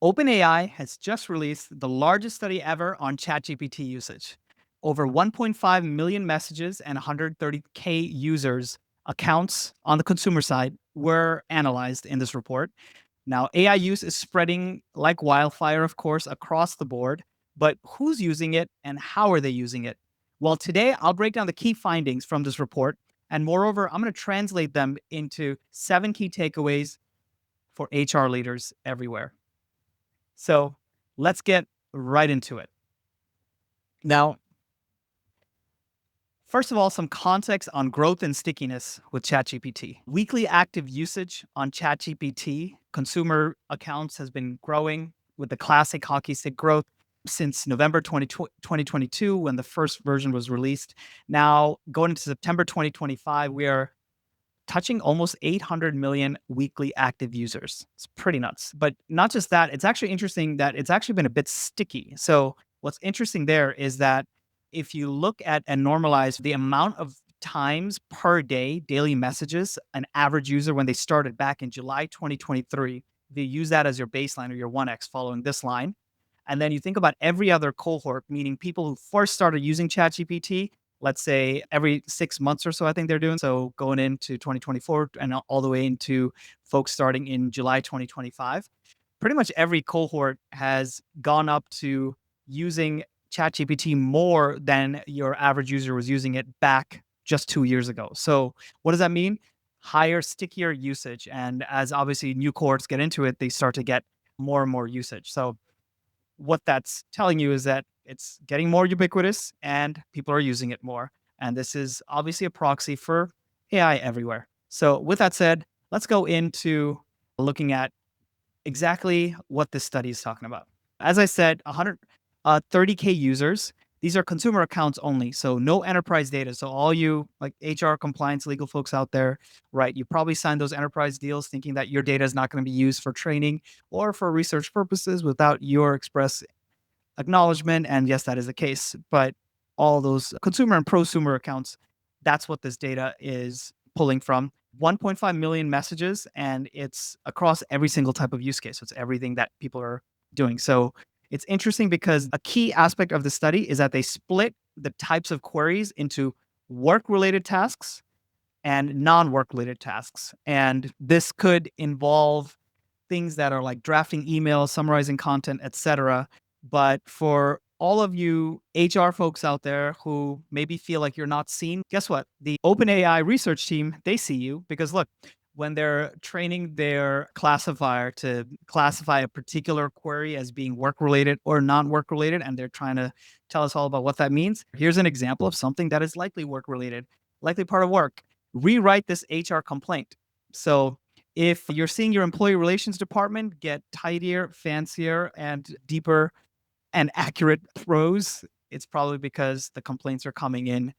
OpenAI has just released the largest study ever on ChatGPT usage. Over 1.5 million messages and 130K users accounts on the consumer side were analyzed in this report. Now, AI use is spreading like wildfire, of course, across the board, but who's using it and how are they using it? Well, today I'll break down the key findings from this report. And moreover, I'm going to translate them into 7 key takeaways for HR leaders everywhere. So let's get right into it. Now, first of all, some context on growth and stickiness with ChatGPT. Weekly active usage on ChatGPT, consumer accounts has been growing with the classic hockey stick growth since November 2022 when the first version was released. Now, going into September 2025, we are touching almost 800 million weekly active users. It's pretty nuts. But not just that, it's actually interesting that it's actually been a bit sticky. So, what's interesting there is that if you look at and normalize the amount of times per day, daily messages, an average user when they started back in July 2023, they use that as your baseline or your 1x following this line. And then you think about every other cohort, meaning people who first started using ChatGPT, let's say every 6 months or so, I think they're doing. So going into 2024 and all the way into folks starting in July 2025, pretty much every cohort has gone up to using ChatGPT more than your average user was using it back just 2 years ago. So what does that mean? Higher, stickier usage. And as obviously new cohorts get into it, they start to get more and more usage. So what that's telling you is that it's getting more ubiquitous and people are using it more. And this is obviously a proxy for AI everywhere. So, with that said, let's go into looking at exactly what this study is talking about. As I said, 130K users. These are consumer accounts only, so no enterprise data. So all you like HR compliance legal folks out there, right? You probably signed those enterprise deals thinking that your data is not going to be used for training or for research purposes without your express acknowledgement. And yes, that is the case. But all those consumer and prosumer accounts, that's what this data is pulling from. 1.5 million messages, and it's across every single type of use case. So it's everything that people are doing. So it's interesting because a key aspect of the study is that they split the types of queries into work related tasks and non work related tasks. And this could involve things that are like drafting emails, summarizing content, etc. But for all of you HR folks out there who maybe feel like you're not seen, guess what? The OpenAI research team, they see you because look, when they're training their classifier to classify a particular query as being work related or non work related, and they're trying to tell us all about what that means, here's an example of something that is likely work related, likely part of work. Rewrite this HR complaint. So if you're seeing your employee relations department get tidier, fancier, and deeper and accurate prose, it's probably because the complaints are coming in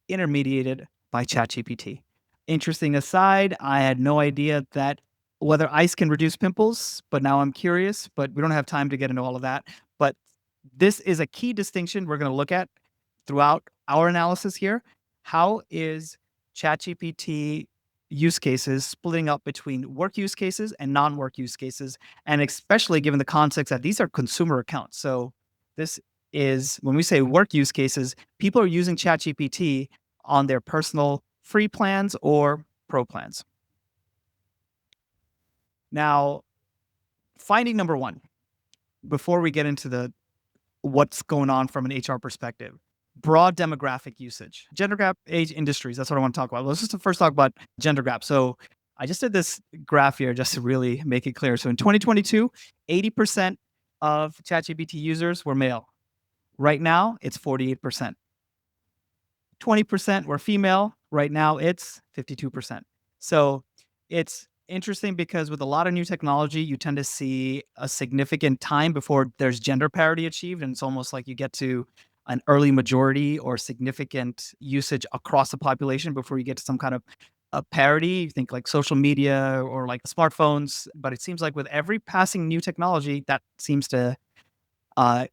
intermediated by ChatGPT. Interesting aside, I had no idea that whether ice can reduce pimples, but now I'm curious, but we don't have time to get into all of that. But this is a key distinction we're going to look at throughout our analysis here. How is ChatGPT use cases splitting up between work use cases and non-work use cases, and especially given the context that these are consumer accounts. So this is when we say work use cases, people are using ChatGPT on their personal free plans or pro plans. Now, finding number one, before we get into the what's going on from an HR perspective, broad demographic usage, gender gap, age, industries. That's what I want to talk about. Let's just first talk about gender gap. So I just did this graph here just to really make it clear. So in 2022, 80% of ChatGPT users were male. Right now, it's 48%. 20% were female. Right now, it's 52%. So it's interesting because with a lot of new technology, you tend to see a significant time before there's gender parity achieved. And it's almost like you get to an early majority or significant usage across the population before you get to some kind of a parity. You think like social media or like smartphones. But it seems like with every passing new technology, that seems to uh,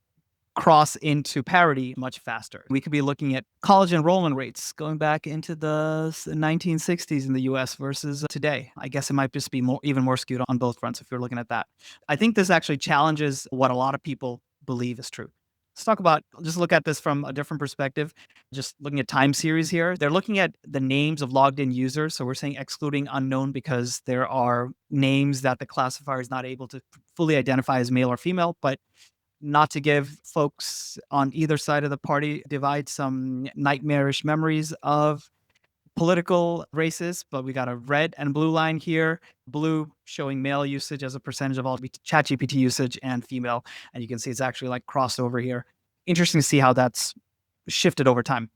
cross into parity much faster. We could be looking at college enrollment rates going back into the 1960s in the US versus today. I guess it might just be even more skewed on both fronts if you're looking at that. I think this actually challenges what a lot of people believe is true. Let's talk about, just look at this from a different perspective. Just looking at time series here. They're looking at the names of logged in users. So we're saying excluding unknown because there are names that the classifier is not able to fully identify as male or female, but not to give folks on either side of the party divide some nightmarish memories of political races, but we got a red and blue line here. Blue showing male usage as a percentage of all ChatGPT usage and female. And you can see it's actually like crossed over here. Interesting to see how that's shifted over time.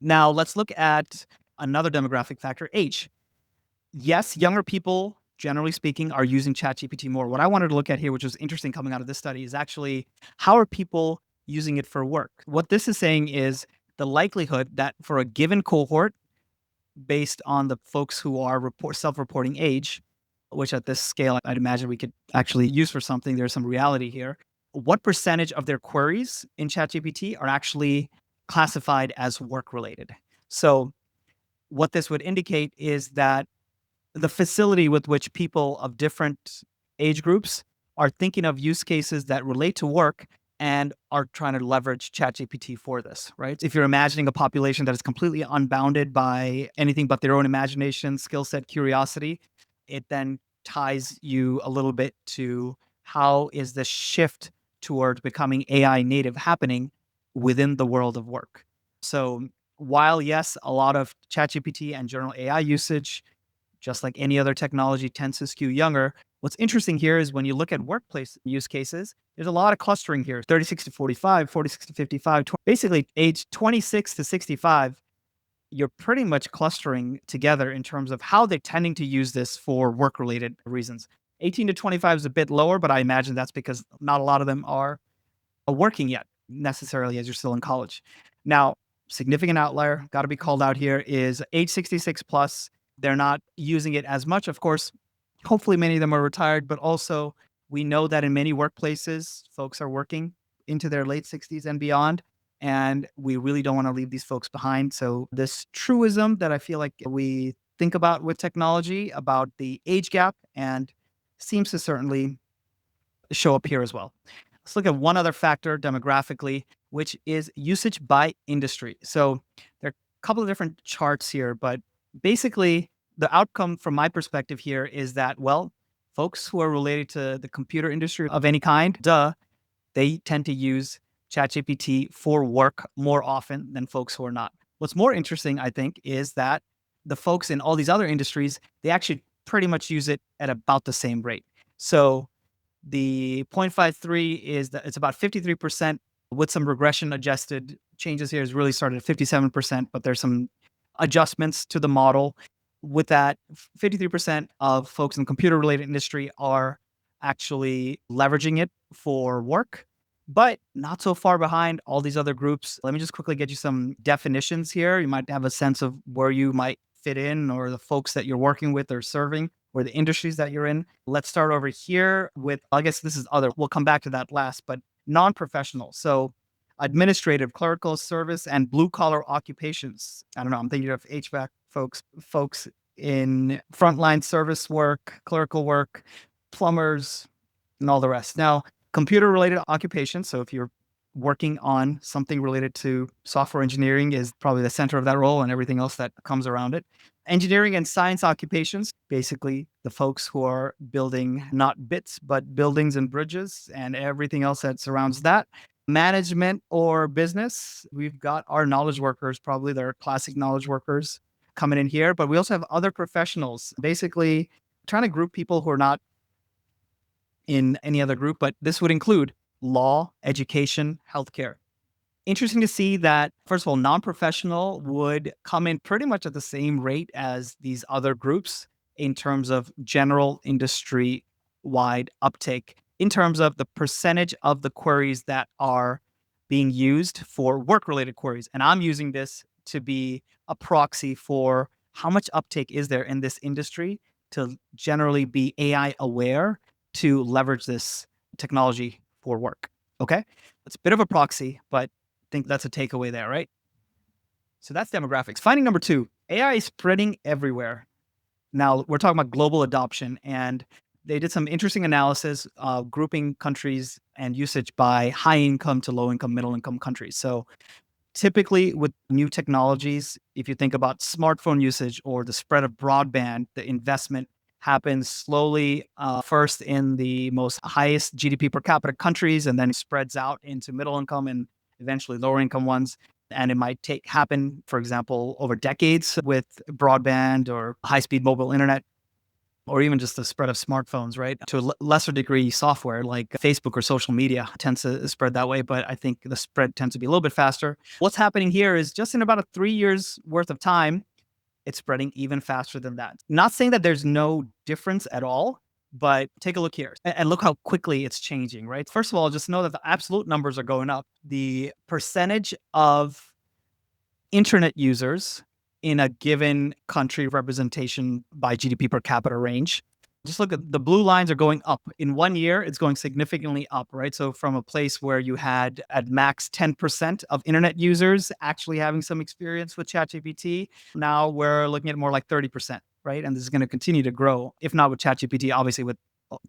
Now let's look at another demographic factor, age. Yes, younger people, generally speaking, are using ChatGPT more. What I wanted to look at here, which was interesting coming out of this study, is actually how are people using it for work? What this is saying is the likelihood that for a given cohort, based on the folks who are self-reporting age, which at this scale, I'd imagine we could actually use for something. There's some reality here. What percentage of their queries in ChatGPT are actually classified as work-related? So what this would indicate is that the facility with which people of different age groups are thinking of use cases that relate to work and are trying to leverage ChatGPT for this, right? If you're imagining a population that is completely unbounded by anything but their own imagination, skill set, curiosity, it then ties you a little bit to how is the shift towards becoming AI native happening within the world of work. So while yes, a lot of ChatGPT and general AI usage, just like any other technology, tends to skew younger. What's interesting here is when you look at workplace use cases, there's a lot of clustering here, 36 to 45, 46 to 55, basically age 26 to 65, you're pretty much clustering together in terms of how they're tending to use this for work-related reasons. 18 to 25 is a bit lower, but I imagine that's because not a lot of them are working yet necessarily as you're still in college. Now, significant outlier, got to be called out here, is age 66 plus. They're not using it as much. Of course, hopefully many of them are retired, but also we know that in many workplaces, folks are working into their late 60s and beyond, and we really don't want to leave these folks behind. So this truism that I feel like we think about with technology about the age gap and seems to certainly show up here as well. Let's look at one other factor demographically, which is usage by industry. So there are a couple of different charts here, but basically the outcome from my perspective here is that, well, folks who are related to the computer industry of any kind, they tend to use ChatGPT for work more often than folks who are not. What's more interesting, I think, is that the folks in all these other industries, they actually pretty much use it at about the same rate. So the 0.53 is that it's about 53% with some regression adjusted changes here has really started at 57%, but there's some adjustments to the model. With that, 53% of folks in the computer related industry are actually leveraging it for work, but not so far behind all these other groups. Let me just quickly get you some definitions here. You might have a sense of where you might fit in or the folks that you're working with or serving or the industries that you're in. Let's start over here with, I guess this is other, we'll come back to that last, but non-professional. So administrative, clerical service, and blue collar occupations. I don't know, I'm thinking of HVAC folks in frontline service work, clerical work, plumbers, and all the rest. Now, computer related occupations. So if you're working on something related to software engineering is probably the center of that role and everything else that comes around it. Engineering and science occupations, basically the folks who are building not bits, but buildings and bridges and everything else that surrounds that. Management or business, we've got our knowledge workers, probably they're classic knowledge workers coming in here, but we also have other professionals, basically trying to group people who are not in any other group, but this would include law, education, healthcare. Interesting to see that, first of all, non-professional would come in pretty much at the same rate as these other groups in terms of general industry-wide uptake, in terms of the percentage of the queries that are being used for work-related queries. And I'm using this to be a proxy for how much uptake is there in this industry to generally be AI aware to leverage this technology for work. Okay. It's a bit of a proxy, but I think that's a takeaway there, right? So that's demographics. Finding number two, AI is spreading everywhere. Now we're talking about global adoption, and they did some interesting analysis grouping countries and usage by high income to low income, middle income countries. So typically with new technologies, if you think about smartphone usage or the spread of broadband, the investment happens slowly, first in the most highest GDP per capita countries, and then spreads out into middle income and eventually lower income ones. And it might happen, for example, over decades with broadband or high speed mobile internet, or even just the spread of smartphones, right? To a lesser degree, software like Facebook or social media tends to spread that way, but I think the spread tends to be a little bit faster. What's happening here is just in about a 3 years worth of time, it's spreading even faster than that. Not saying that there's no difference at all, but take a look here and look how quickly it's changing, right? First of all, just know that the absolute numbers are going up. The percentage of internet users in a given country representation by GDP per capita range. Just look at the blue lines are going up. In 1 year, it's going significantly up, right? So from a place where you had at max 10% of internet users actually having some experience with ChatGPT, now we're looking at more like 30%, right? And this is going to continue to grow, if not with ChatGPT, obviously with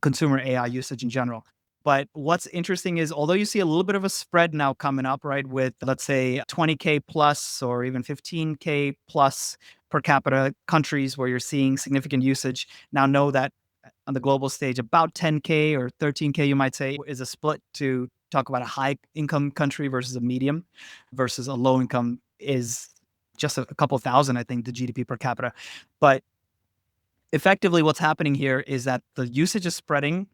consumer AI usage in general. But what's interesting is although you see a little bit of a spread now coming up, right, with let's say 20K plus or even 15K plus per capita countries where you're seeing significant usage, now know that on the global stage, about 10K or 13K, you might say, is a split to talk about a high income country versus a medium versus a low income is just a couple thousand, I think, the GDP per capita. But effectively what's happening here is that the usage is spreading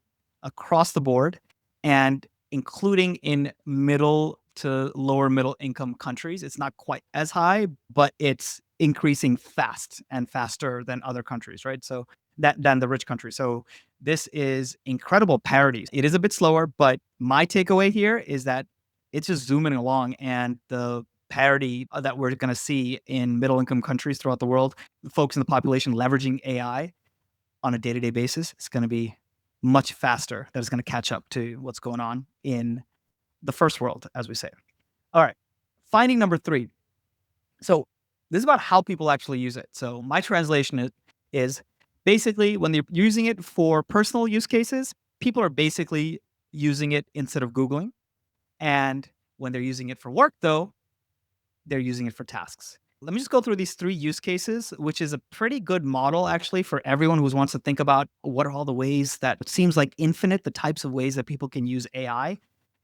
across the board and including in middle to lower middle income countries. It's not quite as high, but it's increasing fast and faster than other countries, right? So that than the rich countries. So this is incredible parity. It is a bit slower, but my takeaway here is that it's just zooming along, and the parity that we're going to see in middle income countries throughout the world, folks in the population leveraging AI on a day-to-day basis, is going to be much faster. That is going to catch up to what's going on in the first world, as we say. All right. Finding number three. So this is about how people actually use it. So my translation is basically when they're using it for personal use cases, people are basically using it instead of Googling. And when they're using it for work, though, they're using it for tasks. Let me just go through these three use cases, which is a pretty good model actually for everyone who wants to think about what are all the ways that it seems like infinite, the types of ways that people can use AI.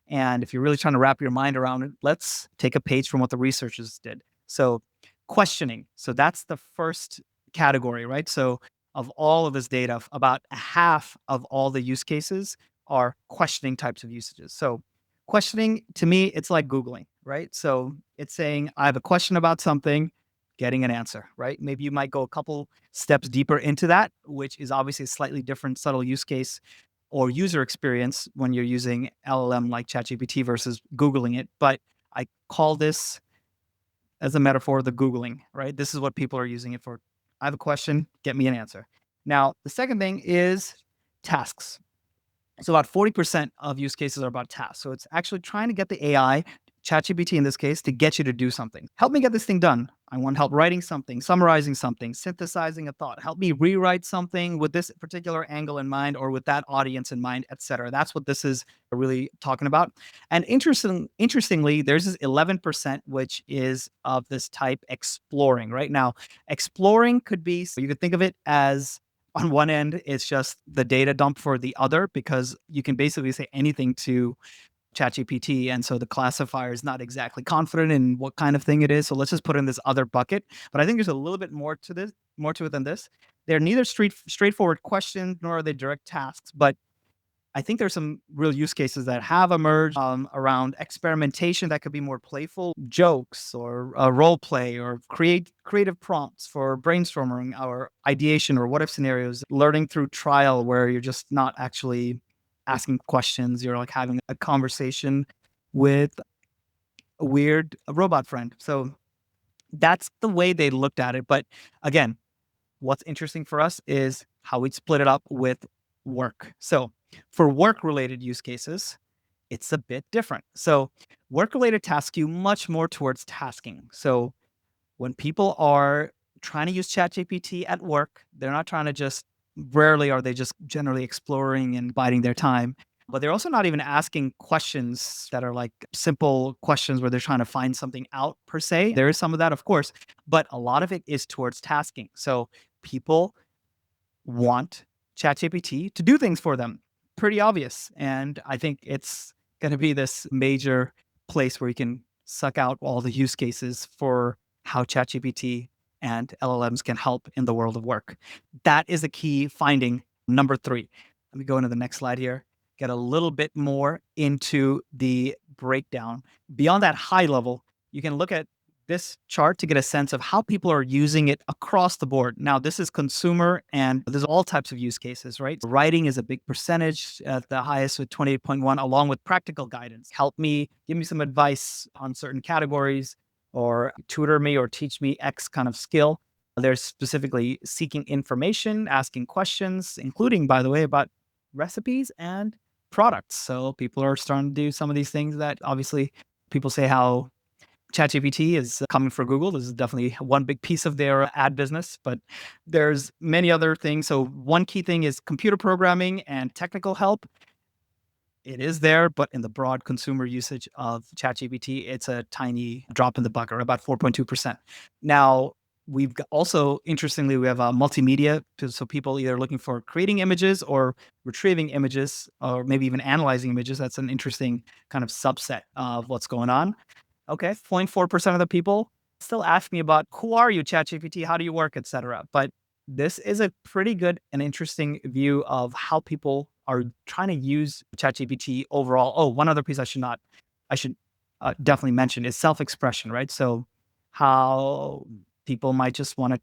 And if you're really trying to wrap your mind around it, let's take a page from what the researchers did. So questioning. So that's the first category, right? So of all of this data, about half of all the use cases are questioning types of usages. So questioning, to me, it's like Googling, right? So it's saying, I have a question about something, getting an answer, right? Maybe you might go a couple steps deeper into that, which is obviously a slightly different, subtle use case or user experience when you're using LLM like ChatGPT versus Googling it. But I call this as a metaphor, the Googling, right? This is what people are using it for. I have a question, get me an answer. Now, the second thing is tasks. So about 40% of use cases are about tasks. So it's actually trying to get the AI, ChatGPT in this case, to get you to do something. Help me get this thing done. I want help writing something, summarizing something, synthesizing a thought. Help me rewrite something with this particular angle in mind or with that audience in mind, etc. That's what this is really talking about. And interestingly, there's this 11%, which is of this type exploring. Right now, exploring could be, so you could think of it as on one end, it's just the data dump for the other, because you can basically say anything to ChatGPT. And so the classifier is not exactly confident in what kind of thing it is. So let's just put in this other bucket. But I think there's a little bit more to it than this. They're neither straightforward questions nor are they direct tasks, but I think there's some real use cases that have emerged around experimentation that could be more playful, jokes or role play or creative prompts for brainstorming or ideation or what if scenarios, learning through trial where you're just not actually asking questions. You're like having a conversation with a weird robot friend. So that's the way they looked at it. But again, what's interesting for us is how we split it up with work. So for work related use cases, it's a bit different. So work-related tasks skew much more towards tasking. So when people are trying to use ChatGPT at work, they're not trying to just rarely are they just generally exploring and biding their time, but they're also not even asking questions that are like simple questions where they're trying to find something out per se. There is some of that, of course, but a lot of it is towards tasking. So people want ChatGPT to do things for them. Pretty obvious. And I think it's going to be this major place where you can suck out all the use cases for how ChatGPT and LLMs can help in the world of work. That is a key finding. Number three. Let me go into the next slide here. Get a little bit more into the breakdown. Beyond that high level, you can look at this chart to get a sense of how people are using it across the board. Now, this is consumer and there's all types of use cases, right? Writing is a big percentage at the highest with 28.1, along with practical guidance. Help me, give me some advice on certain categories or tutor me or teach me X kind of skill. There's specifically seeking information, asking questions, including, by the way, about recipes and products. So people are starting to do some of these things that obviously people say how ChatGPT is coming for Google. This is definitely one big piece of their ad business, but there's many other things. So one key thing is computer programming and technical help. It is there, but in the broad consumer usage of ChatGPT, it's a tiny drop in the bucket, or about 4.2%. Now, also, interestingly, we have multimedia. So people either looking for creating images or retrieving images, or maybe even analyzing images. That's an interesting kind of subset of what's going on. Okay, 0.4% of the people still ask me about who are you, ChatGPT, how do you work, etc. But this is a pretty good and interesting view of how people are trying to use ChatGPT overall. Oh, one other piece I should definitely mention is self-expression, right? So how people might just want to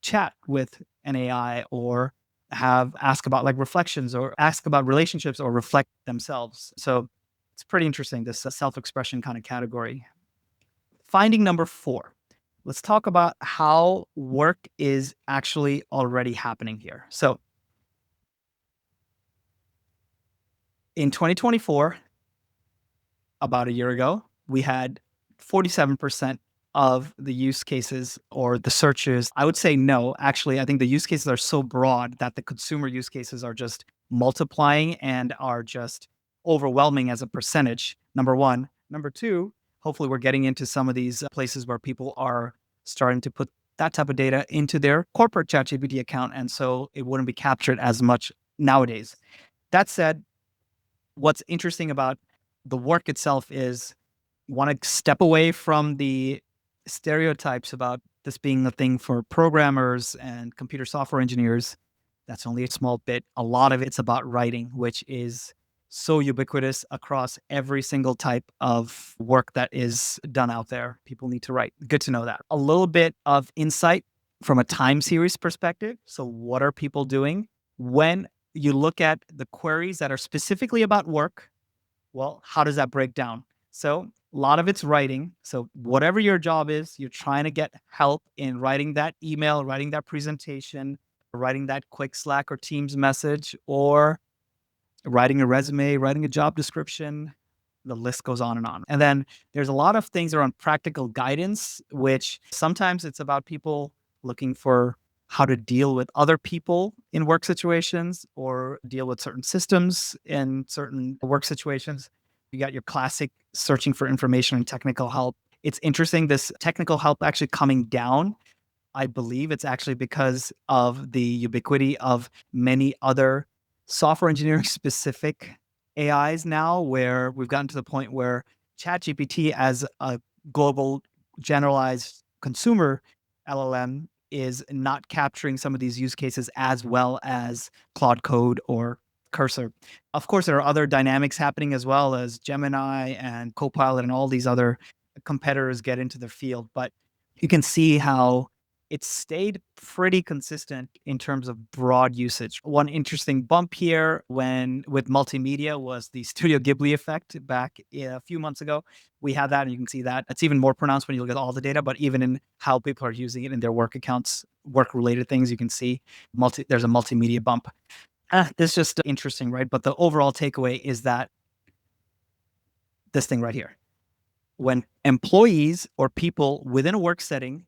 chat with an AI or ask about like reflections or ask about relationships or reflect themselves. So it's pretty interesting, this self-expression kind of category. Finding number four. Let's talk about how work is actually already happening here. So in 2024, about a year ago, we had 47% of the use cases or the searches. I would say no. Actually, I think the use cases are so broad that the consumer use cases are just multiplying and are just overwhelming as a percentage. Number one. Number two, hopefully we're getting into some of these places where people are starting to put that type of data into their corporate ChatGPT account. And so it wouldn't be captured as much nowadays. That said, what's interesting about the work itself is want to step away from the stereotypes about this being a thing for programmers and computer software engineers. That's only a small bit. A lot of it's about writing, which is so ubiquitous across every single type of work that is done out there. People need to write. Good to know that. A little bit of insight from a time series perspective. So, what are people doing? When you look at the queries that are specifically about work, well, how does that break down? So a lot of it's writing. So whatever your job is, you're trying to get help in writing that email, writing that presentation, writing that quick Slack or Teams message, or writing a resume, writing a job description. The list goes on and on. And then there's a lot of things around practical guidance, which sometimes it's about people looking for how to deal with other people in work situations or deal with certain systems in certain work situations. You got your classic searching for information and technical help. It's interesting, this technical help actually coming down. I believe it's actually because of the ubiquity of many other software engineering specific AIs now, where we've gotten to the point where ChatGPT as a global generalized consumer LLM is not capturing some of these use cases as well as Claude Code or Cursor. Of course, there are other dynamics happening as well as Gemini and Copilot and all these other competitors get into the field, but you can see how it stayed pretty consistent in terms of broad usage. One interesting bump here when with multimedia was the Studio Ghibli effect back a few months ago. We had that, and you can see that. It's even more pronounced when you look at all the data, but even in how people are using it in their work accounts, work-related things, you can see there's a multimedia bump. This is just interesting, right? But the overall takeaway is that this thing right here. When employees or people within a work setting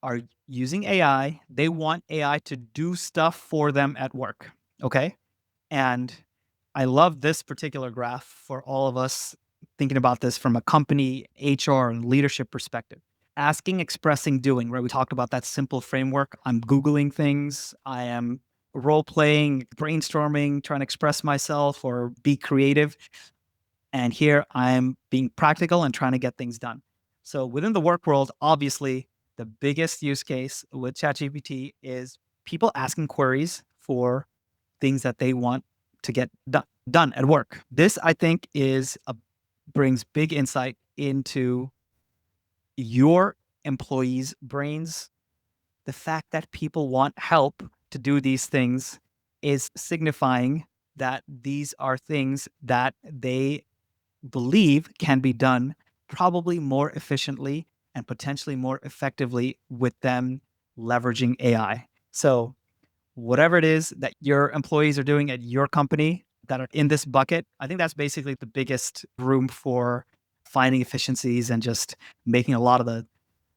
are using AI, they want AI to do stuff for them at work. Okay. And I love this particular graph for all of us thinking about this from a company, HR, and leadership perspective. Asking, expressing, doing, right? We talked about that simple framework. I'm Googling things. I am role playing, brainstorming, trying to express myself or be creative. And here I'm being practical and trying to get things done. So within the work world, obviously, the biggest use case with ChatGPT is people asking queries for things that they want to get done at work. This, I think, brings big insight into your employees' brains. The fact that people want help to do these things is signifying that these are things that they believe can be done probably more efficiently and potentially more effectively with them leveraging AI. So, whatever it is that your employees are doing at your company that are in this bucket, I think that's basically the biggest room for finding efficiencies and just making a lot of the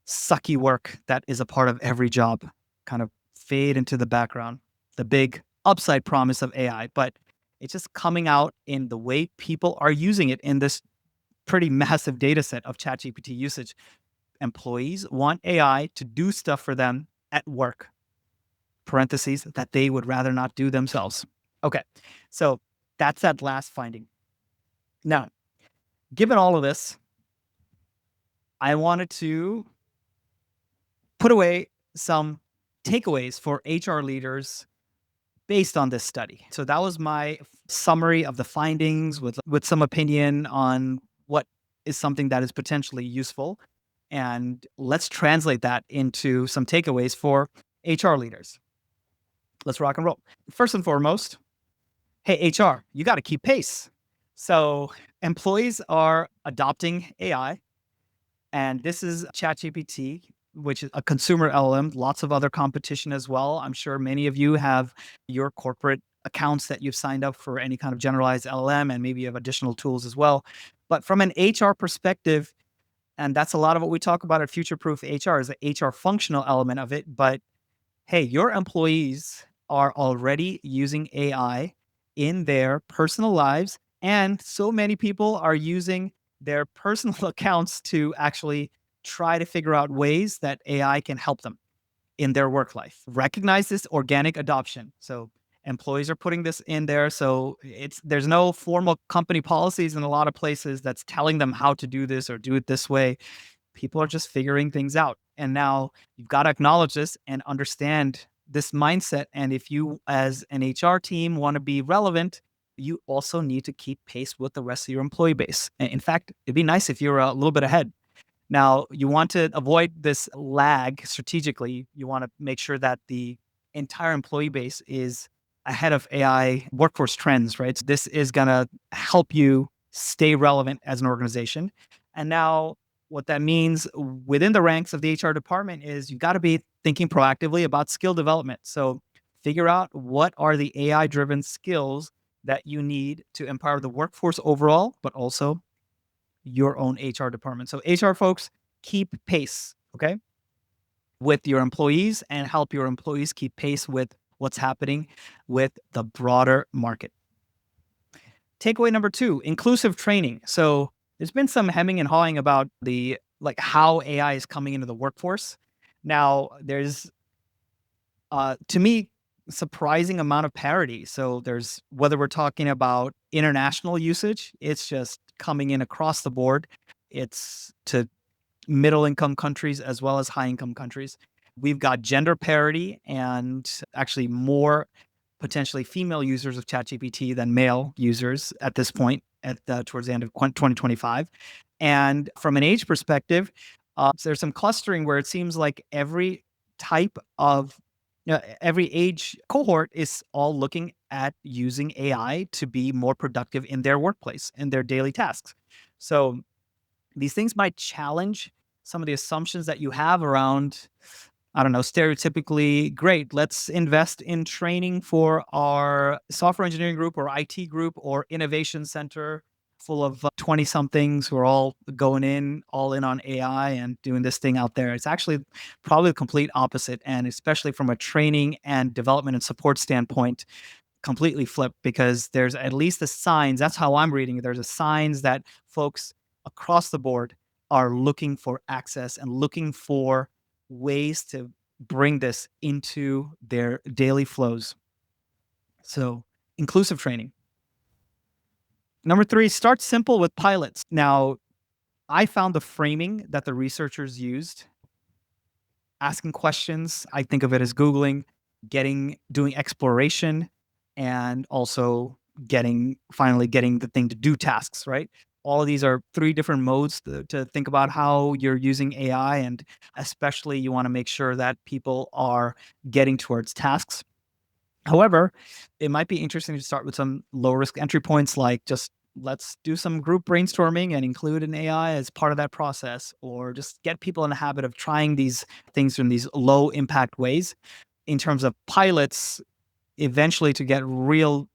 sucky work that is a part of every job kind of fade into the background. The big upside promise of AI, but it's just coming out in the way people are using it in this pretty massive data set of ChatGPT usage. Employees want AI to do stuff for them at work, parentheses, that they would rather not do themselves. Okay, so that's that last finding. Now, given all of this, I wanted to put away some takeaways for HR leaders based on this study. So that was my summary of the findings with some opinion on what is something that is potentially useful. And let's translate that into some takeaways for HR leaders. Let's rock and roll. First and foremost, hey, HR, you got to keep pace. So employees are adopting AI, and this is ChatGPT, which is a consumer LLM, lots of other competition as well. I'm sure many of you have your corporate accounts that you've signed up for any kind of generalized LLM, and maybe you have additional tools as well. But from an HR perspective, and that's a lot of what we talk about at Future Proof HR is the HR functional element of it. But hey, your employees are already using AI in their personal lives. And so many people are using their personal accounts to actually try to figure out ways that AI can help them in their work life. Recognize this organic adoption. So employees are putting this in there. So there's no formal company policies in a lot of places that's telling them how to do this or do it this way. People are just figuring things out. And now you've got to acknowledge this and understand this mindset. And if you, as an HR team, want to be relevant, you also need to keep pace with the rest of your employee base. In fact, it'd be nice if you're a little bit ahead. Now, you want to avoid this lag strategically. You want to make sure that the entire employee base is ahead of AI workforce trends, right? So this is going to help you stay relevant as an organization. And now, what that means within the ranks of the HR department is you've got to be thinking proactively about skill development. So figure out what are the AI driven skills that you need to empower the workforce overall, but also your own HR department. So HR folks, keep pace, okay, with your employees and help your employees keep pace with what's happening with the broader market. Takeaway number 2, inclusive training. So there's been some hemming and hawing about how AI is coming into the workforce. Now there's to me surprising amount of parity. So there's whether we're talking about international usage, it's just coming in across the board. It's to middle income countries as well as high income countries. We've got gender parity and actually more potentially female users of ChatGPT than male users at this point towards the end of 2025. And from an age perspective, there's some clustering where it seems like every type of every age cohort is all looking at using AI to be more productive in their workplace, in their daily tasks. So these things might challenge some of the assumptions that you have around, I don't know, stereotypically, great, let's invest in training for our software engineering group or IT group or innovation center full of 20 somethings who are all in on AI and doing this thing out there. It's actually probably the complete opposite. And especially from a training and development and support standpoint, completely flipped because there's at least the signs. That's how I'm reading it. There's a signs that folks across the board are looking for access and looking for ways to bring this into their daily flows. So, inclusive training. Number three, start simple with pilots. Now, I found the framing that the researchers used, asking questions. I think of it as Googling, doing exploration, and also finally getting the thing to do tasks, right? All of these are three different modes to think about how you're using AI. And especially, you want to make sure that people are getting towards tasks. However, it might be interesting to start with some low risk entry points like just let's do some group brainstorming and include an AI as part of that process, or just get people in the habit of trying these things in these low impact ways. In terms of pilots, eventually to get real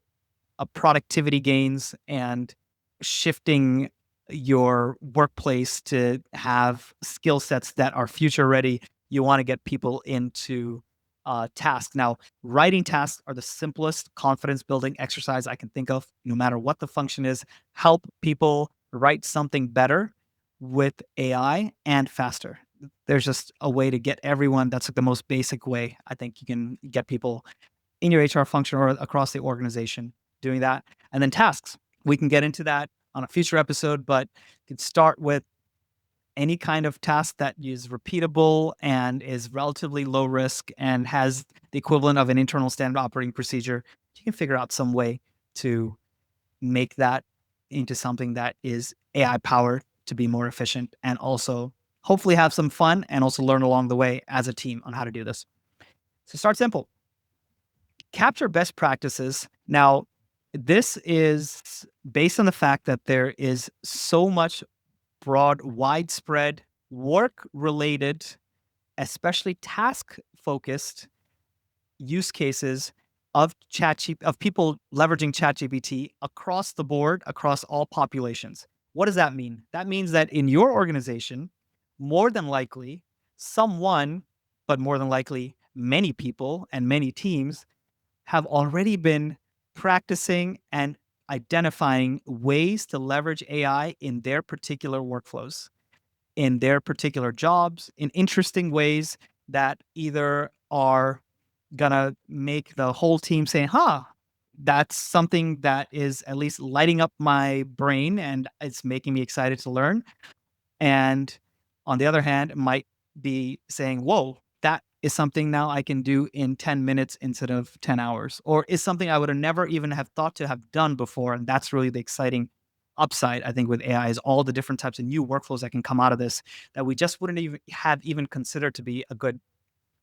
productivity gains and shifting your workplace to have skill sets that are future ready, you want to get people into tasks. Now, writing tasks are the simplest confidence building exercise I can think of, no matter what the function is. Help people write something better with AI and faster. There's just a way to get everyone. That's like the most basic way I think you can get people in your HR function or across the organization doing that. And then tasks. We can get into that on a future episode, but you can start with any kind of task that is repeatable and is relatively low risk and has the equivalent of an internal standard operating procedure. You can figure out some way to make that into something that is AI powered to be more efficient and also hopefully have some fun and also learn along the way as a team on how to do this. So start simple. Capture best practices. Now, this is based on the fact that there is so much widespread work related, especially task focused use cases of people leveraging ChatGPT across the board, across all populations. What does that mean? That means that in your organization, more than likely, someone, but more than likely, many people and many teams have already been practicing and identifying ways to leverage AI in their particular workflows, in their particular jobs, in interesting ways that either are gonna make the whole team say, huh, that's something that is at least lighting up my brain and it's making me excited to learn. And on the other hand, it might be saying, whoa, that is something now I can do in 10 minutes instead of 10 hours, or is something I would have never even have thought to have done before. And that's really the exciting upside, I think, with AI is all the different types of new workflows that can come out of this that we just wouldn't even considered to be a good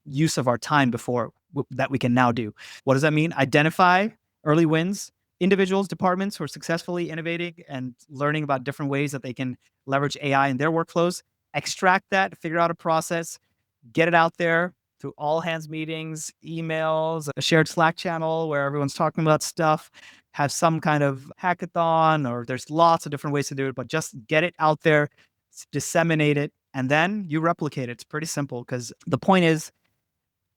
use of our time before that we can now do. What does that mean? Identify early wins, individuals, departments who are successfully innovating and learning about different ways that they can leverage AI in their workflows, extract that, figure out a process, get it out there through all hands meetings, emails, a shared Slack channel where everyone's talking about stuff, have some kind of hackathon, or there's lots of different ways to do it, but just get it out there, disseminate it, and then you replicate it. It's pretty simple because the point is,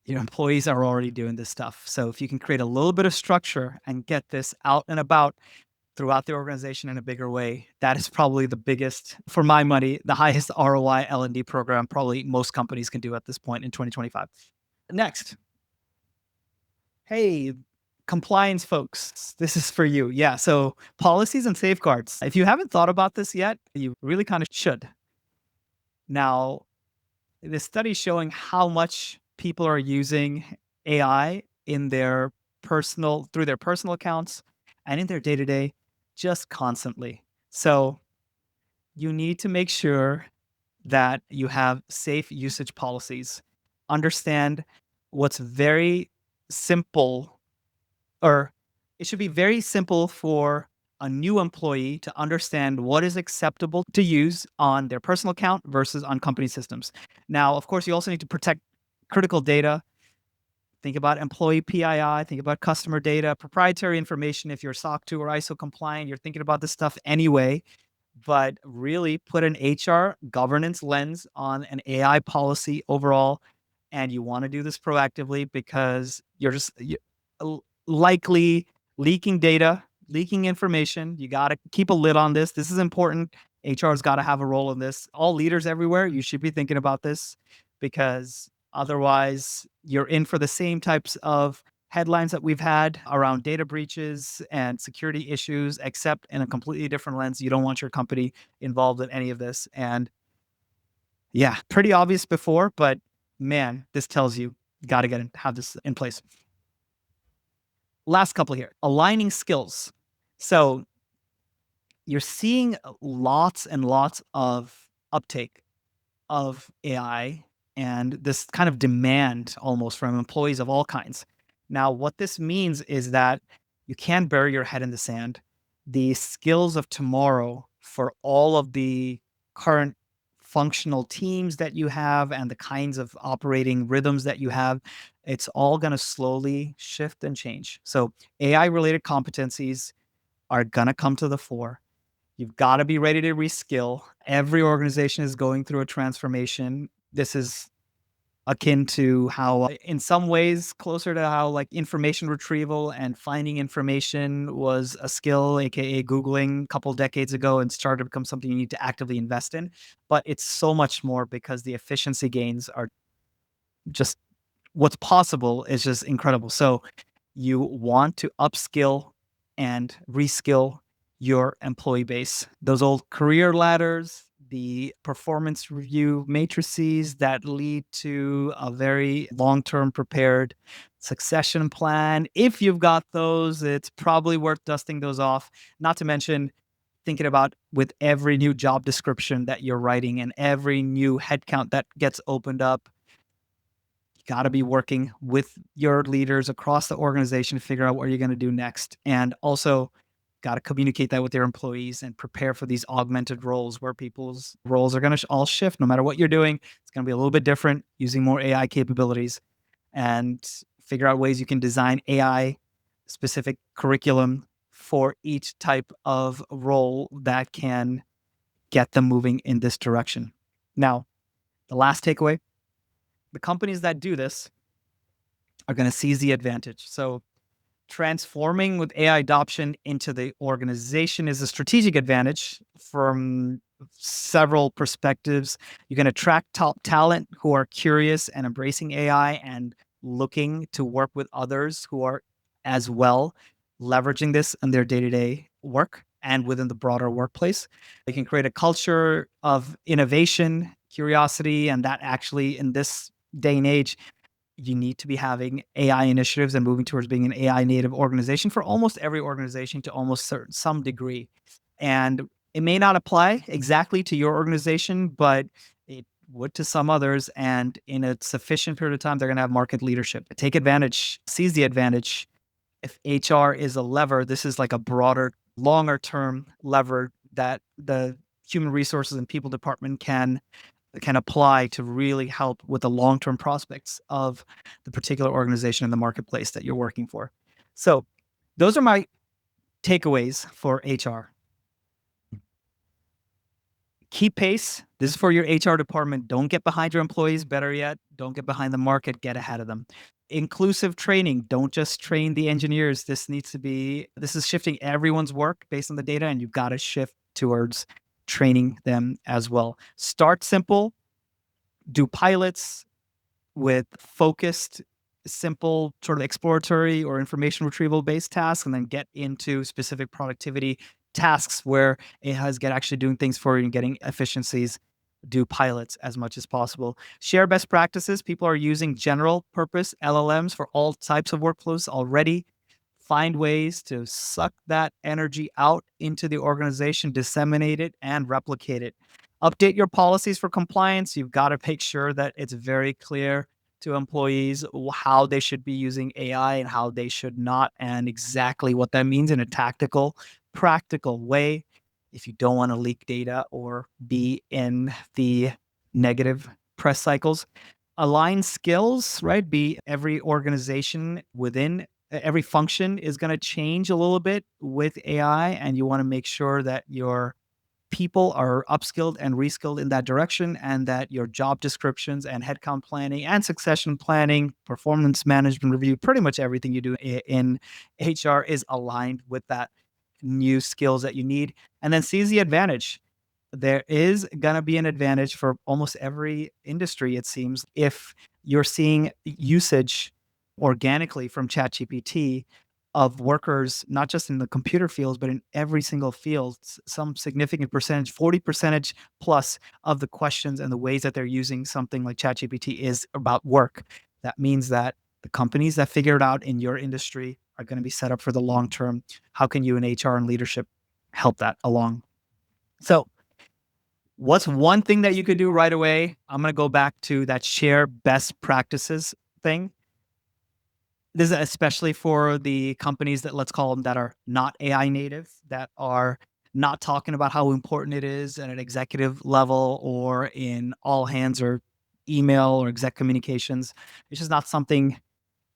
your employees are already doing this stuff. So if you can create a little bit of structure and get this out and about throughout the organization in a bigger way, that is probably the biggest, for my money, the highest ROI L&D program probably most companies can do at this point in 2025. Next. Hey, compliance folks, this is for you. Yeah, so policies and safeguards. If you haven't thought about this yet, you really kind of should. Now, the study showing how much people are using AI in through their personal accounts and in their day-to-day just constantly. So you need to make sure that you have safe usage policies. Understand what's very simple, or it should be very simple for a new employee to understand what is acceptable to use on their personal account versus on company systems. Now, of course, you also need to protect critical data Think about employee PII, think about customer data, proprietary information. If you're SOC 2 or ISO compliant, you're thinking about this stuff anyway, but really put an HR governance lens on an AI policy overall. And you want to do this proactively because likely leaking data, leaking information. You got to keep a lid on this. This is important. HR's got to have a role in this. All leaders everywhere, you should be thinking about this because otherwise you're in for the same types of headlines that we've had around data breaches and security issues, except in a completely different lens. You don't want your company involved in any of this. And yeah, pretty obvious before, but man, this tells you got to have this in place. Last couple here, aligning skills. So you're seeing lots and lots of uptake of AI and this kind of demand almost from employees of all kinds. Now, what this means is that you can't bury your head in the sand. The skills of tomorrow for all of the current functional teams that you have and the kinds of operating rhythms that you have, it's all going to slowly shift and change. So, AI related competencies are going to come to the fore. You've got to be ready to reskill. Every organization is going through a transformation. This is akin to how, in some ways, closer to how like information retrieval and finding information was a skill, aka Googling, a couple decades ago, and started to become something you need to actively invest in. But it's so much more because the efficiency gains are just what's possible is just incredible. So you want to upskill and reskill your employee base. Those old career ladders, the performance review matrices that lead to a very long-term prepared succession plan. If you've got those, it's probably worth dusting those off. Not to mention thinking about with every new job description that you're writing and every new headcount that gets opened up, got to be working with your leaders across the organization to figure out what you're going to do next. And also got to communicate that with their employees and prepare for these augmented roles where people's roles are going to all shift no matter what you're doing. It's going to be a little bit different using more AI capabilities and figure out ways you can design AI specific curriculum for each type of role that can get them moving in this direction. Now, the last takeaway, the companies that do this are going to seize the advantage. So transforming with AI adoption into the organization is a strategic advantage from several perspectives. You can attract top talent who are curious and embracing AI and looking to work with others who are as well leveraging this in their day-to-day work and within the broader workplace. They can create a culture of innovation, curiosity, and that actually in this day and age, you need to be having AI initiatives and moving towards being an AI native organization for almost every organization to almost some degree. And it may not apply exactly to your organization, but it would to some others. And in a sufficient period of time, they're going to have market leadership. Take advantage, seize the advantage. If HR is a lever, this is like a broader, longer term lever that the human resources and people department can apply to really help with the long-term prospects of the particular organization in the marketplace that you're working for. So those are my takeaways for HR. Keep pace. This is for your HR department. Don't get behind your employees. Better yet, don't get behind the market. Get ahead of them. Inclusive training. Don't just train the engineers. This is shifting everyone's work based on the data, and you've got to shift towards training them as well. Start simple. Do pilots with focused, simple, sort of exploratory or information retrieval based tasks, and then get into specific productivity tasks where AI is actually doing things for you and getting efficiencies. Do pilots as much as possible. Share best practices. People are using general purpose LLMs for all types of workflows already. Find ways to suck that energy out into the organization, disseminate it, and replicate it. Update your policies for compliance. You've got to make sure that it's very clear to employees how they should be using AI and how they should not, and exactly what that means in a tactical, practical way. If you don't want to leak data or be in the negative press cycles, align skills, right? Be every organization within every function is going to change a little bit with AI, and you want to make sure that your people are upskilled and reskilled in that direction, and that your job descriptions and headcount planning and succession planning, performance management review, pretty much everything you do in HR is aligned with that new skills that you need. And then seize the advantage. There is going to be an advantage for almost every industry, it seems, if you're seeing usage organically from ChatGPT of workers, not just in the computer fields, but in every single field. Some significant percentage, 40 percentage plus of the questions and the ways that they're using something like ChatGPT is about work. That means that the companies that figure it out in your industry are going to be set up for the long term. How can you in HR and leadership help that along? So, what's one thing that you could do right away? I'm going to go back to that share best practices thing. This is especially for the companies that, let's call them, that are not AI native, that are not talking about how important it is at an executive level or in all hands or email or exec communications. It's just not something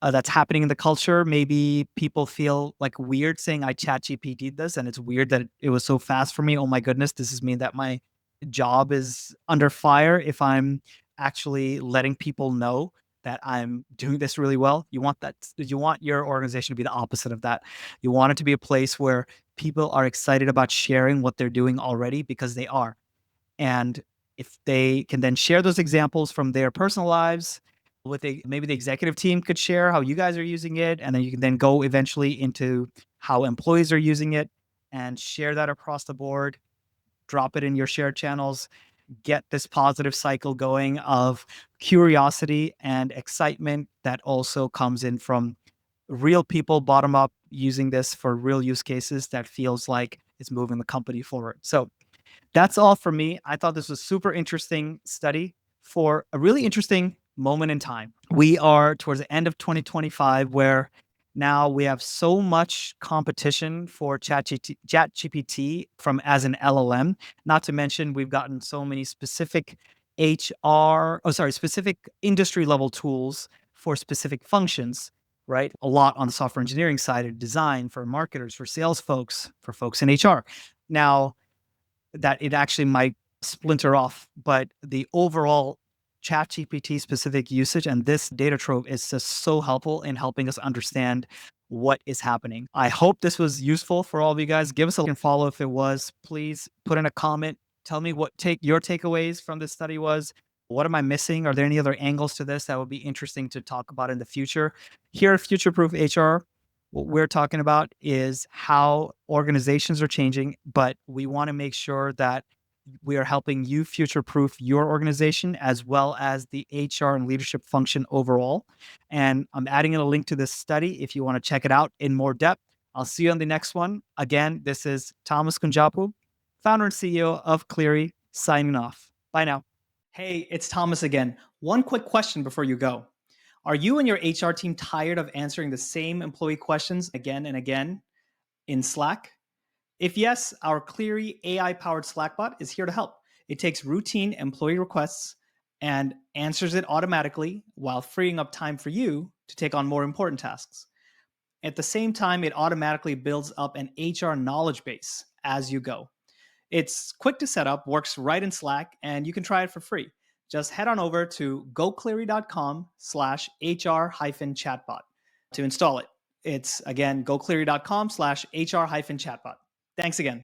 that's happening in the culture. Maybe people feel like weird saying I chat GPT this, and it's weird that it was so fast for me. Oh my goodness, does this mean that my job is under fire if I'm actually letting people know that I'm doing this really well? You want that, you want your organization to be the opposite of that. You want it to be a place where people are excited about sharing what they're doing already, because they are. And if they can then share those examples from their personal lives with maybe the executive team could share how you guys are using it, and then you can then go eventually into how employees are using it and share that across the board, drop it in your shared channels, get this positive cycle going of curiosity and excitement that also comes in from real people bottom up using this for real use cases that feels like it's moving the company forward. So that's all for me. I thought this was super interesting study for a really interesting moment in time. We are towards the end of 2025, where now we have so much competition for ChatGPT from as an LLM. Not to mention, we've gotten so many specific specific industry level tools for specific functions, right? A lot on the software engineering side of design, for marketers, for sales folks, for folks in HR. Now, that it actually might splinter off, but the overall ChatGPT specific usage and this data trove is just so helpful in helping us understand what is happening. I hope this was useful for all of you guys. Give us a like and follow if it was. Please put in a comment. Tell me what your takeaways from this study was. What am I missing? Are there any other angles to this that would be interesting to talk about in the future? Here at Future Proof HR, what we're talking about is how organizations are changing, but we want to make sure that we are helping you future proof your organization as well as the HR and leadership function overall. And I'm adding in a link to this study if you want to check it out in more depth. I'll see you on the next one. Again, this is Thomas Kunjappu, founder and CEO of Cleary, signing off. Bye now. Hey, it's Thomas again. One quick question before you go. Are you and your HR team tired of answering the same employee questions again and again in Slack? If yes, our Cleary AI-powered Slack bot is here to help. It takes routine employee requests and answers it automatically while freeing up time for you to take on more important tasks. At the same time, it automatically builds up an HR knowledge base as you go. It's quick to set up, works right in Slack, and you can try it for free. Just head on over to gocleary.com/HR-chatbot to install it. It's again, gocleary.com/HR-chatbot. Thanks again.